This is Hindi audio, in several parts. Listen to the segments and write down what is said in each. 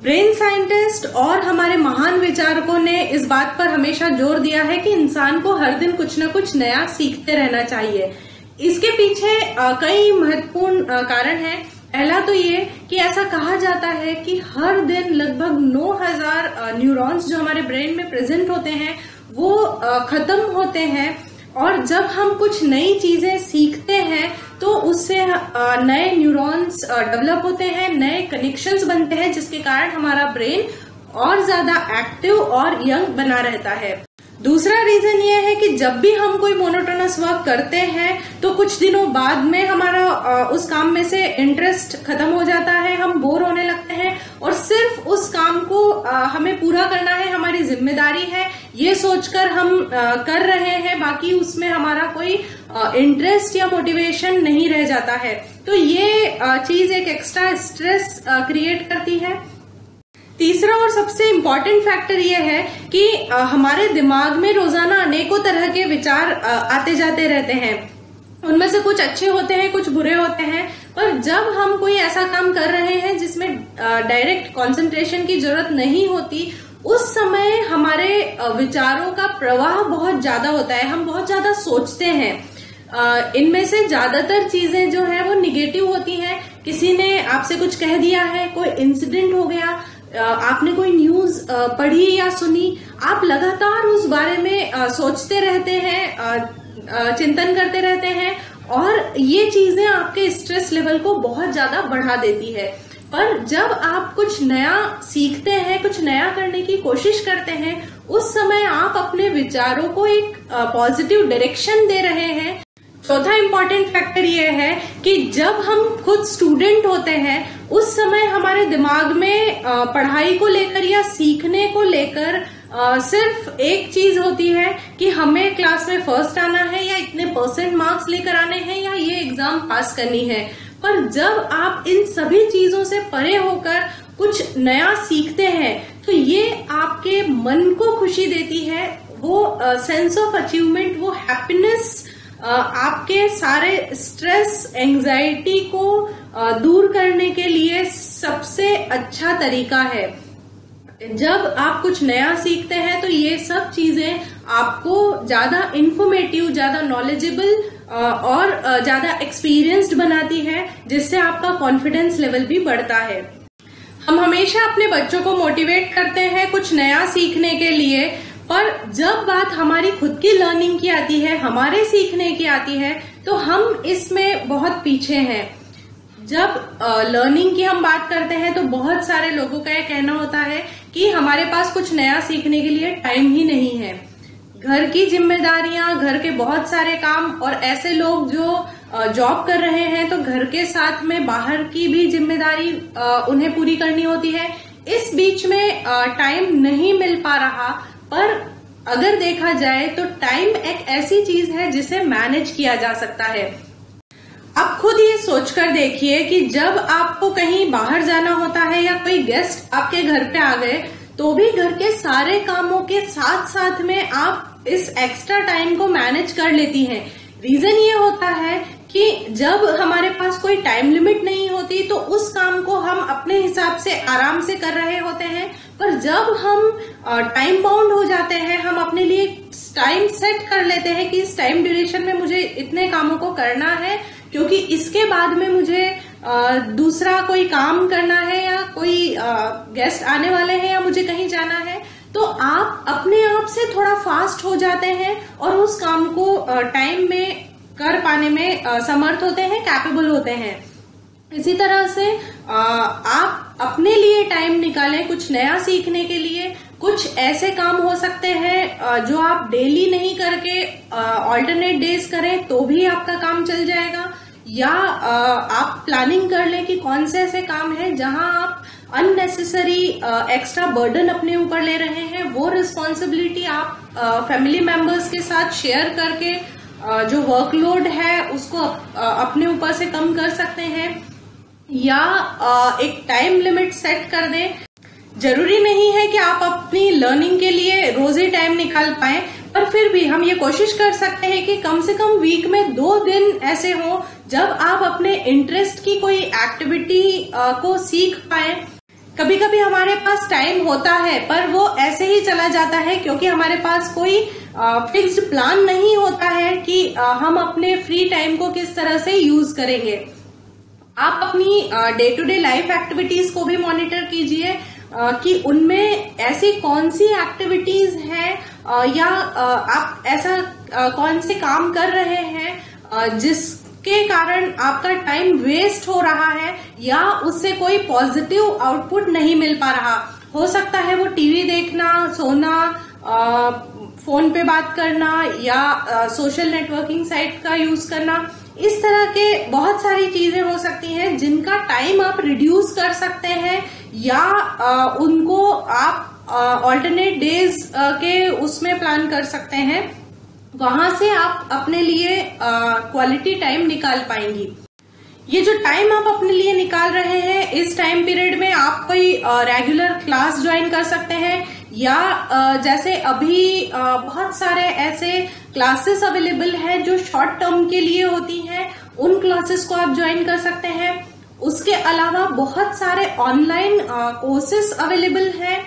ब्रेन साइंटिस्ट और हमारे महान विचारकों ने इस बात पर हमेशा जोर दिया है कि इंसान को हर दिन कुछ न कुछ नया सीखते रहना चाहिए। इसके पीछे कई महत्वपूर्ण कारण हैं। पहला तो ये कि ऐसा कहा जाता है कि हर दिन लगभग 9000 न्यूरॉन्स जो हमारे ब्रेन में प्रेजेंट होते हैं वो खत्म होते हैं, और जब हम कुछ नई चीजें सीखते हैं तो उससे नए न्यूरॉन्स डेवलप होते हैं, नए कनेक्शंस बनते हैं, जिसके कारण हमारा ब्रेन और ज्यादा एक्टिव और यंग बना रहता है। दूसरा रीजन ये है कि जब भी हम कोई मोनोटोनस वर्क करते हैं तो कुछ दिनों बाद में हमारा उस काम में से इंटरेस्ट खत्म हो जाता है, हम बोर होने लगते हैं और सिर्फ उस काम को हमें पूरा करना है, हमारी जिम्मेदारी है, ये सोचकर हम कर रहे हैं, बाकी उसमें हमारा कोई इंटरेस्ट या मोटिवेशन नहीं रह जाता है। तो ये चीज एक एक्स्ट्रा स्ट्रेस क्रिएट करती है। तीसरा और सबसे इम्पोर्टेंट फैक्टर ये है कि हमारे दिमाग में रोजाना अनेकों तरह के विचार आते जाते रहते हैं। उनमें से कुछ अच्छे होते हैं, कुछ बुरे होते हैं, पर जब हम कोई ऐसा काम कर रहे हैं जिसमें डायरेक्ट कंसंट्रेशन की जरूरत नहीं होती, उस समय हमारे विचारों का प्रवाह बहुत ज्यादा होता है, हम बहुत ज्यादा सोचते हैं। इनमें से ज्यादातर चीजें जो है वो निगेटिव होती हैं। किसी ने आपसे कुछ कह दिया है, कोई इंसिडेंट हो गया, आपने कोई न्यूज पढ़ी या सुनी, आप लगातार उस बारे में सोचते रहते हैं, चिंतन करते रहते हैं, और ये चीजें आपके स्ट्रेस लेवल को बहुत ज्यादा बढ़ा देती है। पर जब आप कुछ नया सीखते हैं, कुछ नया करने की कोशिश करते हैं, उस समय आप अपने विचारों को एक पॉजिटिव डायरेक्शन दे रहे हैं। चौथा इम्पोर्टेंट फैक्टर ये है कि जब हम खुद स्टूडेंट होते हैं उस समय हमारे दिमाग में पढ़ाई को लेकर या सीखने को लेकर सिर्फ एक चीज होती है कि हमें क्लास में फर्स्ट आना है, या इतने % मार्क्स लेकर आने हैं, या ये एग्जाम पास करनी है। पर जब आप इन सभी चीजों से परे होकर कुछ नया सीखते हैं तो ये आपके मन को खुशी देती है, वो सेंस ऑफ अचीवमेंट, वो हैप्पीनेस आपके सारे स्ट्रेस, एंजाइटी को दूर करने के लिए सबसे अच्छा तरीका है। जब आप कुछ नया सीखते हैं तो ये सब चीजें आपको ज्यादा इंफॉर्मेटिव, ज्यादा नॉलेजेबल और ज्यादा एक्सपीरियंस्ड बनाती है, जिससे आपका कॉन्फिडेंस लेवल भी बढ़ता है। हम हमेशा अपने बच्चों को मोटिवेट करते हैं कुछ नया सीखने के लिए, पर जब बात हमारी खुद की लर्निंग की आती है, हमारे सीखने की आती है, तो हम इसमें बहुत पीछे हैं। जब लर्निंग की हम बात करते हैं तो बहुत सारे लोगों का यह कहना होता है कि हमारे पास कुछ नया सीखने के लिए टाइम ही नहीं है। घर की जिम्मेदारियां, घर के बहुत सारे काम, और ऐसे लोग जो जॉब कर रहे हैं तो घर के साथ में बाहर की भी जिम्मेदारी उन्हें पूरी करनी होती है। इस बीच में टाइम नहीं मिल पा रहा। पर अगर देखा जाए तो टाइम एक ऐसी चीज है जिसे मैनेज किया जा सकता है। आप खुद ये सोचकर देखिए कि जब आपको कहीं बाहर जाना होता है या कोई गेस्ट आपके घर पे आ गए, तो भी घर के सारे कामों के साथ साथ में आप इस एक्स्ट्रा टाइम को मैनेज कर लेती हैं। रीजन ये होता है कि जब हमारे पास कोई टाइम लिमिट नहीं होती तो उस काम को हम अपने हिसाब से आराम से कर रहे होते हैं, पर जब हम टाइम बाउंड हो जाते हैं, हम अपने लिए टाइम सेट कर लेते हैं कि इस टाइम ड्यूरेशन में मुझे इतने कामों को करना है, क्योंकि इसके बाद में मुझे दूसरा कोई काम करना है, या कोई गेस्ट आने वाले हैं, या मुझे कहीं जाना है, तो आप अपने आप से थोड़ा फास्ट हो जाते हैं और उस काम को टाइम में कर पाने में समर्थ होते हैं, कैपेबल होते हैं। इसी तरह से आप अपने लिए टाइम निकालें कुछ नया सीखने के लिए। कुछ ऐसे काम हो सकते हैं जो आप डेली नहीं करके ऑल्टरनेट डेज करें तो भी आपका काम चल जाएगा, या आप प्लानिंग कर लें कि कौन से ऐसे काम हैं जहां आप अननेसेसरी एक्स्ट्रा बर्डन अपने ऊपर ले रहे हैं। वो रिस्पॉन्सिबिलिटी आप फैमिली मेंबर्स के साथ शेयर करके जो वर्कलोड है उसको अपने ऊपर से कम कर सकते हैं, या एक टाइम लिमिट सेट कर दें। जरूरी नहीं है कि आप अपनी लर्निंग के लिए रोज ही टाइम निकाल पाएं, पर फिर भी हम ये कोशिश कर सकते हैं कि कम से कम वीक में 2 दिन ऐसे हो जब आप अपने इंटरेस्ट की कोई एक्टिविटी को सीख पाएं। कभी कभी हमारे पास टाइम होता है पर वो ऐसे ही चला जाता है क्योंकि हमारे पास कोई फिक्स्ड प्लान नहीं होता है कि हम अपने फ्री टाइम को किस तरह से यूज करेंगे। आप अपनी day to day life activities को भी मॉनिटर कीजिए कि उनमें ऐसी कौन सी एक्टिविटीज हैं या आप ऐसा कौन से काम कर रहे हैं जिसके कारण आपका टाइम वेस्ट हो रहा है या उससे कोई पॉजिटिव आउटपुट नहीं मिल पा रहा। हो सकता है वो टीवी देखना, सोना, फोन पे बात करना या सोशल नेटवर्किंग साइट का यूज करना, इस तरह के बहुत सारी चीजें हो सकती हैं जिनका टाइम आप रिड्यूस कर सकते हैं या उनको आप ऑल्टरनेट डेज के उसमें प्लान कर सकते हैं। वहां से आप अपने लिए क्वालिटी टाइम निकाल पाएंगी। ये जो टाइम आप अपने लिए निकाल रहे हैं, इस टाइम पीरियड में आप कोई रेगुलर क्लास ज्वाइन कर सकते हैं या जैसे अभी बहुत सारे ऐसे क्लासेस अवेलेबल हैं जो शॉर्ट टर्म के लिए होती हैं, उन क्लासेस को आप ज्वाइन कर सकते हैं। उसके अलावा बहुत सारे ऑनलाइन कोर्सेस अवेलेबल हैं।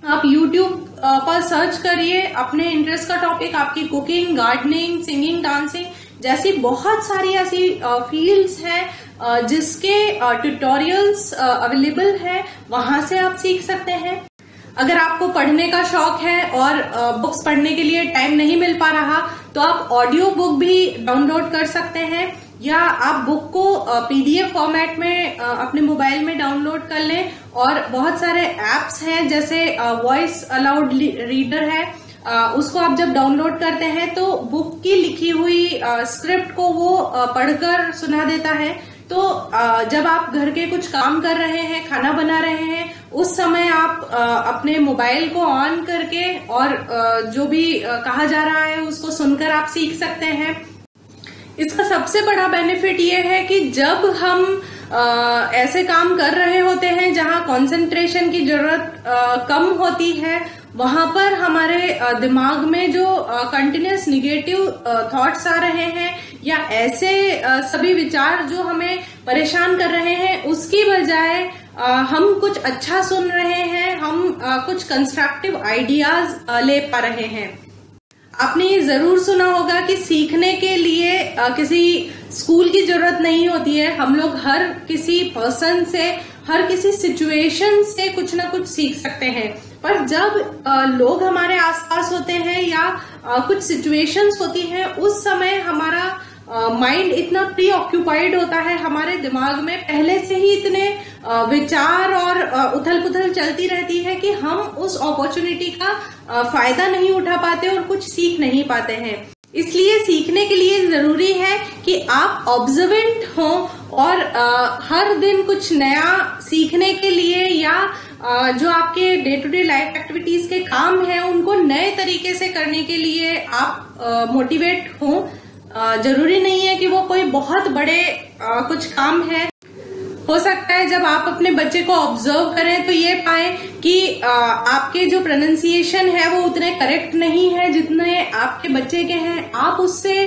आप YouTube पर सर्च करिए अपने इंटरेस्ट का टॉपिक, आपकी कुकिंग, गार्डनिंग, सिंगिंग, डांसिंग जैसी बहुत सारी ऐसी फील्ड्स हैं जिसके ट्यूटोरियल्स अवेलेबल है, वहां से आप सीख सकते हैं। अगर आपको पढ़ने का शौक है और बुक्स पढ़ने के लिए टाइम नहीं मिल पा रहा तो आप ऑडियो बुक भी डाउनलोड कर सकते हैं या आप बुक को PDF फॉर्मेट में अपने मोबाइल में डाउनलोड कर लें। और बहुत सारे एप्स हैं जैसे वॉइस अलाउड रीडर है, उसको आप जब डाउनलोड करते हैं तो बुक की लिखी हुई स्क्रिप्ट को वो पढ़कर सुना देता है। तो जब आप घर के कुछ काम कर रहे हैं, खाना बना रहे हैं, उस समय आप अपने मोबाइल को ऑन करके और जो भी कहा जा रहा है उसको सुनकर आप सीख सकते हैं। इसका सबसे बड़ा बेनिफिट ये है कि जब हम ऐसे काम कर रहे होते हैं जहां कंसंट्रेशन की जरूरत कम होती है, वहां पर हमारे दिमाग में जो कंटिन्यूअस निगेटिव थॉट्स आ रहे हैं या ऐसे सभी विचार जो हमें परेशान कर रहे हैं, उसकी बजाय हम कुछ अच्छा सुन रहे हैं, हम कुछ कंस्ट्रक्टिव आइडियाज ले पा रहे हैं। आपने ये जरूर सुना होगा कि सीखने के लिए किसी स्कूल की जरूरत नहीं होती है। हम लोग हर किसी पर्सन से, हर किसी सिचुएशन से कुछ ना कुछ सीख सकते हैं। पर जब लोग हमारे आसपास होते हैं या कुछ सिचुएशंस होती हैं, उस समय हमारा माइंड इतना प्री ऑक्यूपाइड होता है, हमारे दिमाग में पहले से ही इतने विचार और उथल पुथल चलती रहती है कि हम उस अपॉर्चुनिटी का फायदा नहीं उठा पाते और कुछ सीख नहीं पाते हैं। इसलिए सीखने के लिए जरूरी है कि आप ऑब्जर्वेंट हों और हर दिन कुछ नया सीखने के लिए या जो आपके day to day life activities के काम हैं उनको नए तरीके से करने के लिए आप मोटिवेट हों। जरूरी नहीं है कि वो कोई बहुत बड़े कुछ काम है। हो सकता है जब आप अपने बच्चे को ऑब्जर्व करें तो ये पाए कि आपके जो प्रोनाउंसिएशन है वो उतने करेक्ट नहीं है जितने आपके बच्चे के हैं। आप उससे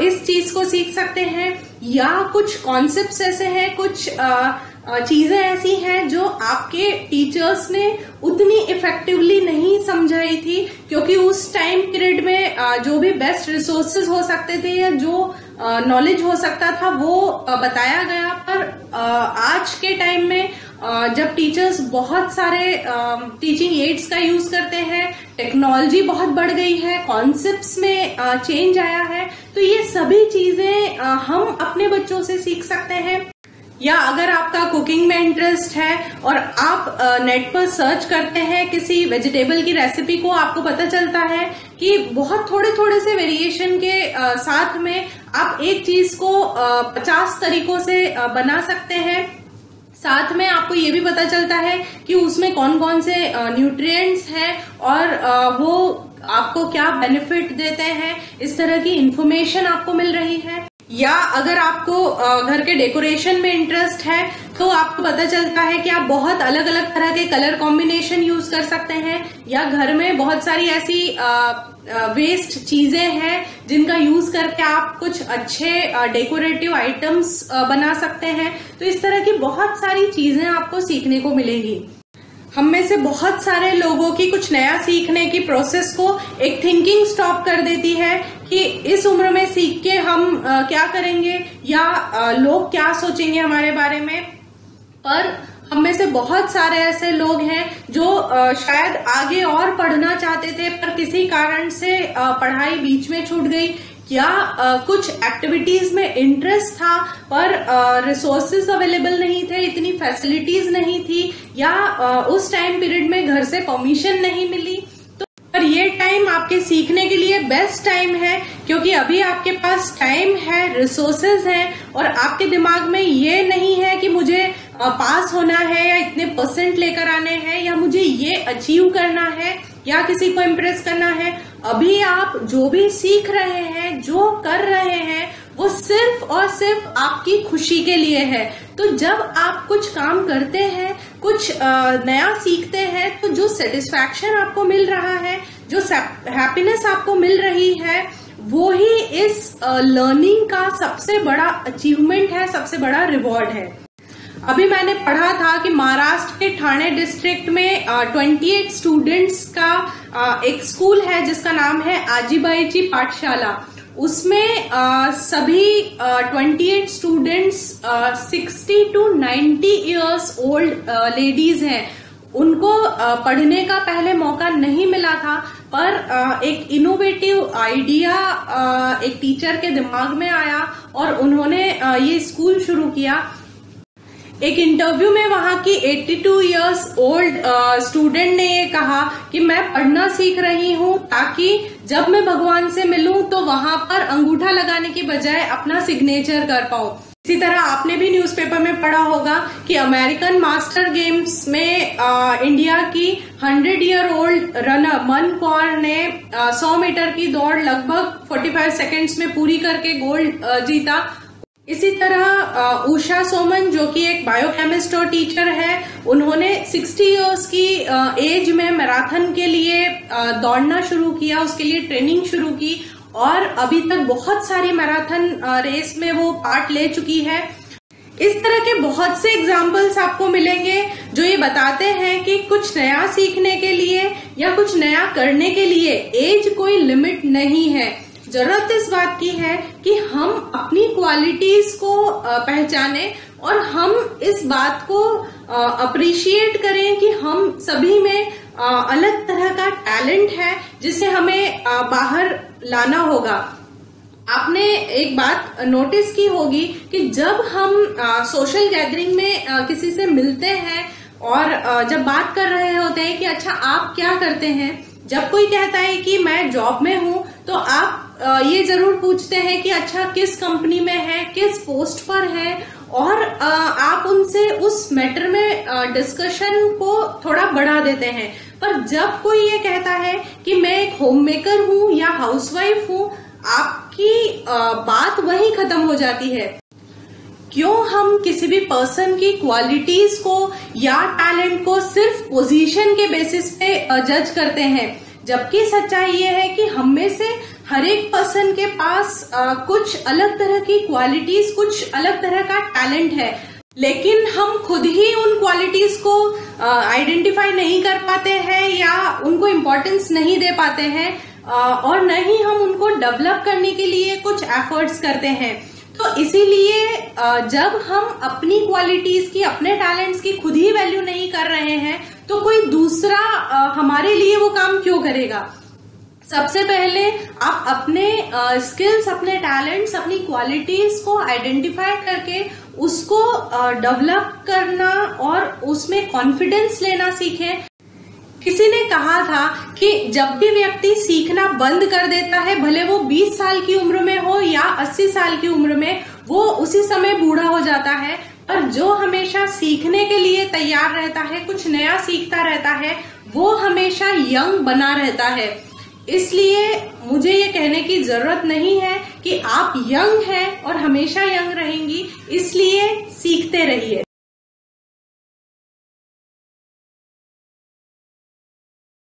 इस चीज को सीख सकते हैं या कुछ कॉन्सेप्ट्स ऐसे हैं, कुछ चीजें ऐसी हैं जो आपके टीचर्स ने उतनी इफेक्टिवली नहीं समझाई थी, क्योंकि उस टाइम पीरियड में जो भी बेस्ट रिसोर्सेज हो सकते थे या जो नॉलेज हो सकता था वो बताया गया। पर आज के टाइम में जब टीचर्स बहुत सारे टीचिंग एड्स का यूज करते हैं, टेक्नोलॉजी बहुत बढ़ गई है, कॉन्सेप्ट्स में चेंज आया है, तो ये सभी चीजें हम अपने बच्चों से सीख सकते हैं। या अगर आपका कुकिंग में इंटरेस्ट है और आप नेट पर सर्च करते हैं किसी वेजिटेबल की रेसिपी को, आपको पता चलता है कि बहुत थोड़े थोड़े से वेरिएशन के साथ में आप एक चीज को 50 तरीकों से बना सकते हैं। साथ में आपको ये भी पता चलता है कि उसमें कौन कौन से न्यूट्रिएंट्स हैं और वो आपको क्या बेनिफिट देते हैं, इस तरह की इंफॉर्मेशन आपको मिल रही है। या अगर आपको घर के डेकोरेशन में इंटरेस्ट है तो आपको पता चलता है कि आप बहुत अलग अलग तरह के कलर कॉम्बिनेशन यूज कर सकते हैं, या घर में बहुत सारी ऐसी वेस्ट चीजें हैं जिनका यूज करके आप कुछ अच्छे डेकोरेटिव आइटम्स बना सकते हैं। तो इस तरह की बहुत सारी चीजें आपको सीखने को मिलेंगी। हम में से बहुत सारे लोगों की कुछ नया सीखने की प्रोसेस को एक थिंकिंग स्टॉप कर देती है कि इस उम्र में सीख के हम क्या करेंगे या लोग क्या सोचेंगे हमारे बारे में। पर हम में से बहुत सारे ऐसे लोग हैं जो शायद आगे और पढ़ना चाहते थे पर किसी कारण से पढ़ाई बीच में छूट गई, या कुछ एक्टिविटीज में इंटरेस्ट था पर रिसोर्सेज अवेलेबल नहीं थे, इतनी फैसिलिटीज नहीं थी, या उस टाइम पीरियड में घर से परमिशन नहीं मिली। तो पर ये टाइम आपके सीखने के लिए बेस्ट टाइम है, क्योंकि अभी आपके पास टाइम है, रिसोर्सेज हैं, और आपके दिमाग में ये नहीं है कि मुझे पास होना है या इतने परसेंट लेकर आने हैं या मुझे ये अचीव करना है या किसी को इम्प्रेस करना है। अभी आप जो भी सीख रहे हैं, जो कर रहे हैं, वो सिर्फ और सिर्फ आपकी खुशी के लिए है। तो जब आप कुछ काम करते हैं, कुछ नया सीखते हैं, तो जो सेटिस्फैक्शन आपको मिल रहा है, जो हैप्पीनेस आपको मिल रही है, वो ही इस लर्निंग का सबसे बड़ा अचीवमेंट है, सबसे बड़ा रिवॉर्ड है। अभी मैंने पढ़ा था कि महाराष्ट्र के ठाणे डिस्ट्रिक्ट में 28 स्टूडेंट्स का एक स्कूल है जिसका नाम है आजीबाईची पाठशाला। उसमें सभी 28 students 60 to 90 years old ladies हैं। उनको पढ़ने का पहले मौका नहीं मिला था, पर एक इनोवेटिव आइडिया एक टीचर के दिमाग में आया और उन्होंने ये स्कूल शुरू किया। एक इंटरव्यू में वहां की 82 इयर्स ओल्ड स्टूडेंट ने ये कहा कि मैं पढ़ना सीख रही हूँ ताकि जब मैं भगवान से मिलूं तो वहां पर अंगूठा लगाने की बजाय अपना सिग्नेचर कर पाऊं। इसी तरह आपने भी न्यूज़पेपर में पढ़ा होगा कि अमेरिकन मास्टर गेम्स में इंडिया की 100 ईयर ओल्ड रनर मन कौर ने 100 मीटर की दौड़ लगभग 45 सेकेंड्स में पूरी करके गोल्ड जीता। इसी तरह उषा सोमन, जो कि एक बायोकेमिस्ट और टीचर है, उन्होंने 60 इयर्स की एज में मैराथन के लिए दौड़ना शुरू किया, उसके लिए ट्रेनिंग शुरू की, और अभी तक बहुत सारी मैराथन रेस में वो पार्ट ले चुकी है। इस तरह के बहुत से एग्जाम्पल्स आपको मिलेंगे जो ये बताते हैं कि कुछ नया सीखने के लिए या कुछ नया करने के लिए एज कोई लिमिट नहीं है। जरूरत इस बात की है कि हम अपनी क्वालिटीज को पहचानें और हम इस बात को अप्रिशिएट करें कि हम सभी में अलग तरह का टैलेंट है जिसे हमें बाहर लाना होगा। आपने एक बात नोटिस की होगी कि जब हम सोशल गैदरिंग में किसी से मिलते हैं और जब बात कर रहे होते हैं कि अच्छा आप क्या करते हैं, जब कोई कहता है कि मैं जॉब में हूं, तो आप ये जरूर पूछते हैं कि अच्छा किस कंपनी में है, किस पोस्ट पर है, और आप उनसे उस मैटर में डिस्कशन को थोड़ा बढ़ा देते हैं। पर जब कोई ये कहता है कि मैं एक होममेकर हूं या हाउसवाइफ हूं, आपकी बात वहीं खत्म हो जाती है। क्यों हम किसी भी पर्सन की क्वालिटीज को या टैलेंट को सिर्फ पोजीशन के बेसिस पे जज करते हैं, जबकि सच्चाई ये है कि हम में से हर एक पर्सन के पास कुछ अलग तरह की क्वालिटीज, कुछ अलग तरह का टैलेंट है, लेकिन हम खुद ही उन क्वालिटीज को आइडेंटिफाई नहीं कर पाते हैं या उनको इम्पोर्टेंस नहीं दे पाते हैं, और न ही हम उनको डेवलप करने के लिए कुछ एफर्ट्स करते हैं। तो इसीलिए जब हम अपनी क्वालिटीज की, अपने टैलेंट्स की खुद ही वैल्यू नहीं कर रहे हैं, तो कोई दूसरा हमारे लिए वो काम क्यों करेगा। सबसे पहले आप अपने स्किल्स, अपने टैलेंट्स, अपनी क्वालिटीज को आइडेंटिफाई करके उसको डेवलप करना और उसमें कॉन्फिडेंस लेना सीखें। किसी ने कहा था कि जब भी व्यक्ति सीखना बंद कर देता है, भले वो 20 साल की उम्र में हो या 80 साल की उम्र में, वो उसी समय बूढ़ा हो जाता है। पर जो हमेशा सीखने के लिए तैयार रहता है, कुछ नया सीखता रहता है, वो हमेशा यंग बना रहता है। इसलिए मुझे ये कहने की जरूरत नहीं है कि आप यंग हैं और हमेशा यंग रहेंगी, इसलिए सीखते रहिए।